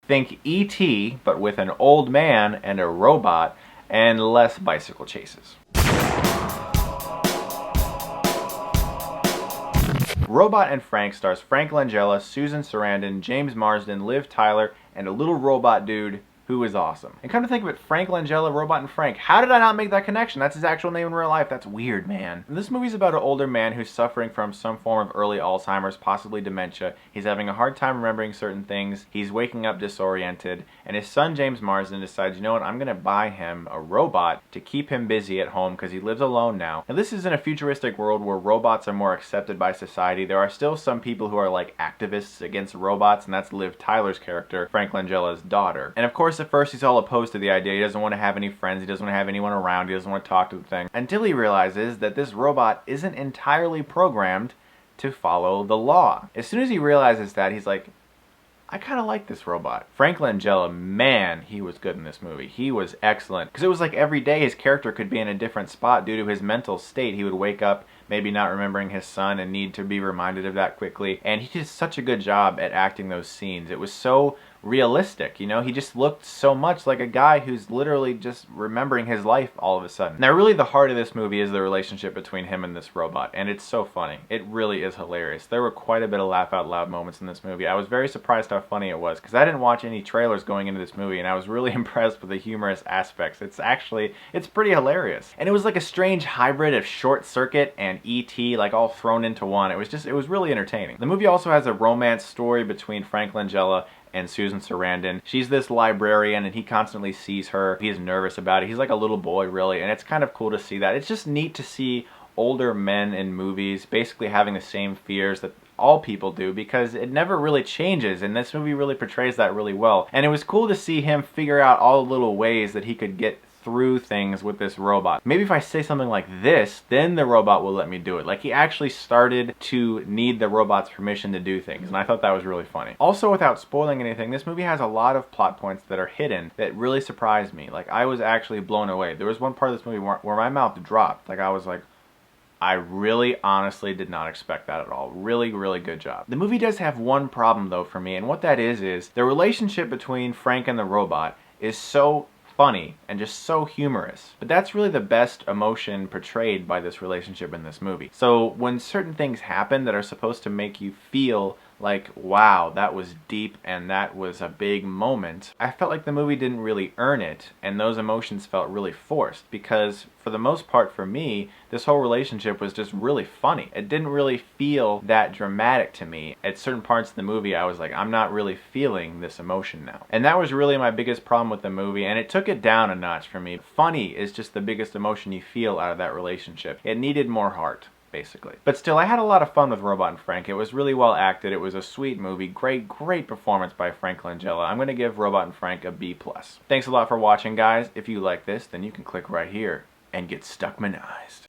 Think E.T., but with an old man and a robot, and less bicycle chases. Robot and Frank stars Frank Langella, Susan Sarandon, James Marsden, Liv Tyler, and a little robot dude who is awesome. And come to think of it, Frank Langella, Robot and Frank. How did I not make that connection? That's his actual name in real life. That's weird, man. And this movie's about an older man who's suffering from some form of early Alzheimer's, possibly dementia. He's having a hard time remembering certain things. He's waking up disoriented. And his son, James Marsden, decides, you know what, I'm gonna buy him a robot to keep him busy at home because he lives alone now. Now this is in a futuristic world where robots are more accepted by society. There are still some people who are like activists against robots, and that's Liv Tyler's character, Frank Langella's daughter. And of course, at first he's all opposed to the idea. He doesn't want to have any friends, he doesn't want to have anyone around, he doesn't want to talk to the thing. Until he realizes that this robot isn't entirely programmed to follow the law. As soon as he realizes that, he's like, I kind of like this robot. Frank Langella, man, he was good in this movie. He was excellent. Because it was like every day his character could be in a different spot due to his mental state. He would wake up maybe not remembering his son and need to be reminded of that quickly. And he did such a good job at acting those scenes. It was so realistic, you know? He just looked so much like a guy who's literally just remembering his life all of a sudden. Now really the heart of this movie is the relationship between him and this robot, and it's so funny. It really is hilarious. There were quite a bit of laugh out loud moments in this movie. I was very surprised how funny it was, because I didn't watch any trailers going into this movie, and I was really impressed with the humorous aspects. It's pretty hilarious. And it was like a strange hybrid of Short Circuit and E.T., like all thrown into one. It was really entertaining. The movie also has a romance story between Frank Langella and Susan Sarandon. She's this librarian and he constantly sees her. He's nervous about it. He's like a little boy really, and it's kind of cool to see that. It's just neat to see older men in movies basically having the same fears that all people do, because it never really changes, and this movie really portrays that really well. And it was cool to see him figure out all the little ways that he could get through things with this robot. Maybe if I say something like this, then the robot will let me do it. Like he actually started to need the robot's permission to do things, and I thought that was really funny. Also, without spoiling anything, this movie has a lot of plot points that are hidden that really surprised me. Like I was actually blown away. There was one part of this movie where my mouth dropped. Like I was like, I really honestly did not expect that at all. Really, really good job. The movie does have one problem though for me, and what that is the relationship between Frank and the robot is so funny and just so humorous. But that's really the best emotion portrayed by this relationship in this movie. So when certain things happen that are supposed to make you feel like, wow, that was deep and that was a big moment, I felt like the movie didn't really earn it, and those emotions felt really forced, because for the most part for me, this whole relationship was just really funny. It didn't really feel that dramatic to me. At certain parts of the movie, I was like, I'm not really feeling this emotion now. And that was really my biggest problem with the movie, and it took it down a notch for me. Funny is just the biggest emotion you feel out of that relationship. It needed more heart, basically. But still, I had a lot of fun with Robot and Frank. It was really well acted. It was a sweet movie. Great performance by Frank Langella. I'm going to give Robot and Frank a B+. Thanks a lot for watching, guys. If you like this, then you can click right here and get Stuckmanized.